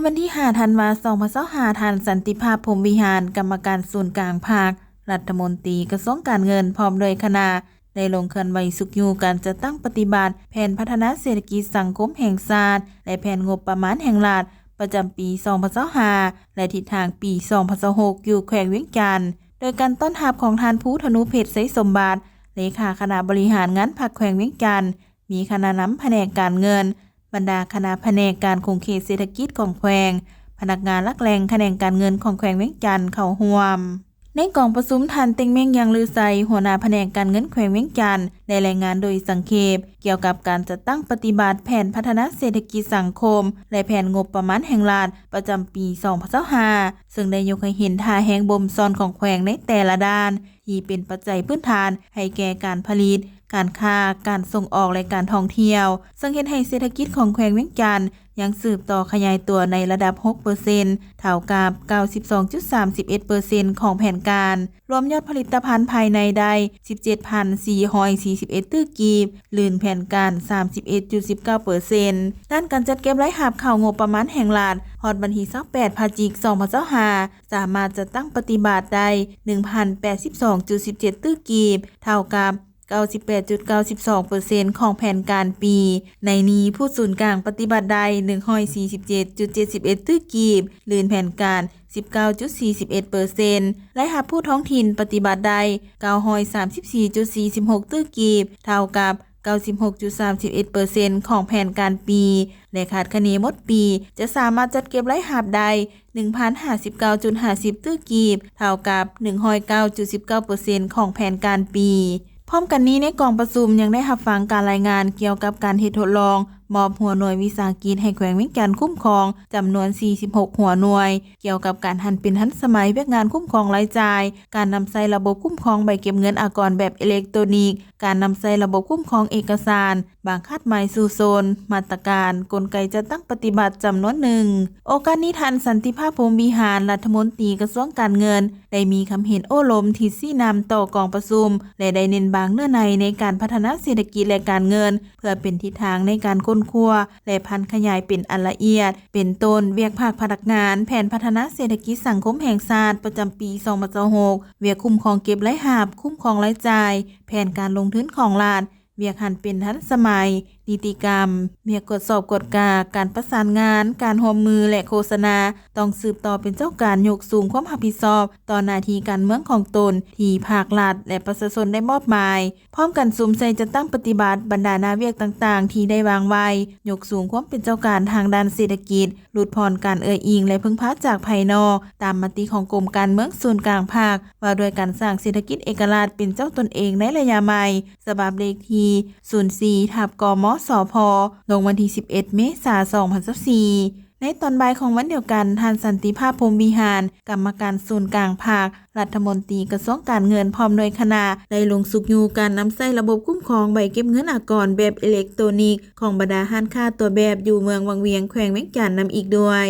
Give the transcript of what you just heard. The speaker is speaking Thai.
วันที่5ธันวาคม2025ท่านสันติภาพพรหมวิหารกรรมการศูนย์กลางภาครัฐมนตรีกระทรวงการเงินพร้อมโดยคณะได้ลงเคลื่อนไหวสุกยูการจะตั้งปฏิบัติแผนพัฒนาเศรษฐกิจสังคมแห่งชาติและแผนงบประมาณแห่งรัฐประจำปี2025และทิศทางปี2026อยู่แขวงเวียงจันทน์โดยการต้อนรับของท่านผู้ธนุเพชรไสสมบัติเลขาคณะบริหารงานพรรคแขวงเวียงจันทน์มีคณะนำแผนกการเงินบรรดาคณะแผนกการคงเขตเศรษฐกิจของแขวงพนักงานหลักแหล่งแขนงการเงินของแขวงเวียงจันทน์เข้าร่วมในกองประชุมท่านเต็งเม้งยังลือไซหัวหน้าแผนกการเงินแขวงเวียงจันทน์ได้รายงานโดยสังเขปเกี่ยวกับการจัดตั้งปฏิบัติแผนพัฒนาเศรษฐกิจสังคมและแผนงบประมาณแห่งรัฐประจำปี2025ซึ่งได้ยกให้เห็นท่าแห่งบ่มซ้อนของแขวงในแต่ละด้านที่เป็นปัจจัยพื้นฐานให้แก่การผลิตการค้าการส่งออกและการท่องเที่ยวซึ่งเห็นให้เศรษฐกิจของแขวงเวียงจันทน์ยังสืบต่อขยายตัวในระดับ 6% เท่ากับ 92.31% ของแผนการรวมยอดผลิตภัณฑ์ภายในได้ 17,441 ตื้อกีบลื่นแผนการ 31.19% ด้านการจัดเก็บรายรับเข้างบประมาณแห่งรัฐฮอดวันที่28พฤศจิกายน2025สามารถจัดตั้งปฏิบัติได้ 1,082.17 ตื้อกีบเท่ากับ98.92% ของแผนการปีในนี้ผู้ศูนย์กลางปฏิบัติได้ 147.71 ตื้อกีบลื่นแผนการ 19.41% และหากผู้ท้องถิ่นปฏิบัติได้ 934.46 ตื้อกีบเท่ากับ 96.31% ของแผนการปีและคาดคะเนหมดปีจะสามารถจัดเก็บรายรับได้ 1,059.50 ตื้อกีบเท่ากับ 109.19% ของแผนการปีพร้อมกันนี้ในกองประชุมยังได้รับฟังการรายงานเกี่ยวกับการเฮ็ดทดลองมอบหัวหน่วยวิสาหกิจให้แขวงเวียงจันทน์คุ้มครองจำนวน46หัวหน่วยเกี่ยวกับการหันเป็นทันสมัยเวียกงานคุ้มครองรายจ่ายการนำใช้ระบบคุ้มครองใบเก็บเงินอากรแบบอิเล็กทรอนิกส์การนำใช้ระบบคุ้มครองเอกสารบางคัดหมายสู่โซนมาตรการกลไกจะตั้งปฏิบัติจำนวนหนึ่งโอกาสนี้ท่านสันติภาพพรหมวิหารรัฐมนตรีกระทรวงการเงินได้มีคำเห็นโอ้ล้มที่ชี้นำต่อกองประชุมและได้เน้นบางเนื้อในการพัฒนาเศรษฐกิจและการเงินเพื่อเป็นทิศทางในการค้นคว้าและพันขยายเป็นอันละเอียดเป็นต้นเวียกภาคพนักงานแผนพัฒนาเศรษฐกิจสังคมแห่งชาติประจำปี2026เวียกคุ้มครองเก็บรายรับคุ้มครองรายจ่ายแผนการลงทุนของรัฐเวียกหันเป็นทันสมัยนิติกรรมเวียกกฎสอบกฎกาการประสานงานการร่วมมือและโฆษณาต้องสืบต่อเป็นเจ้าการยกสูงความรับผิดชอบต่อหน้าที่การเมืองของตนที่ภาครัฐและประชาชนได้มอบหมายพร้อมกันสุมใส่จะตั้งปฏิบัติบรรดาหน้าเวียกต่างๆที่ได้วางไว้ยกสูงความเป็นเจ้าการทางด้านเศรษฐกิจลดผ่อนการเอื้ออิงและพึ่งพาจากภายนอกตามมติของกรมการเมืองส่วนกลางภาคว่าโดยการสร้างเศรษฐกิจเอกราชเป็นเจ้าตนเองในระยะใหม่ฉบับเลขที่04/กมสพลงวันที่11เมษายน2024ในตอนบ่ายของวันเดียวกันท่านสันติภาพพรหมวิหารกรรมการศูนย์กลางภาครัฐมนตรีกระทรวงการเงินพร้อมโดยคณะได้ลงสุกยูการนำใช้ระบบคุ้มครองใบเก็บเงินอากรแบบอิเล็กทรอนิกส์ของบรรดาห้างค้าตัวแบบอยู่เมืองวังเวียงแขวงเวียงจันทน์นำอีกด้วย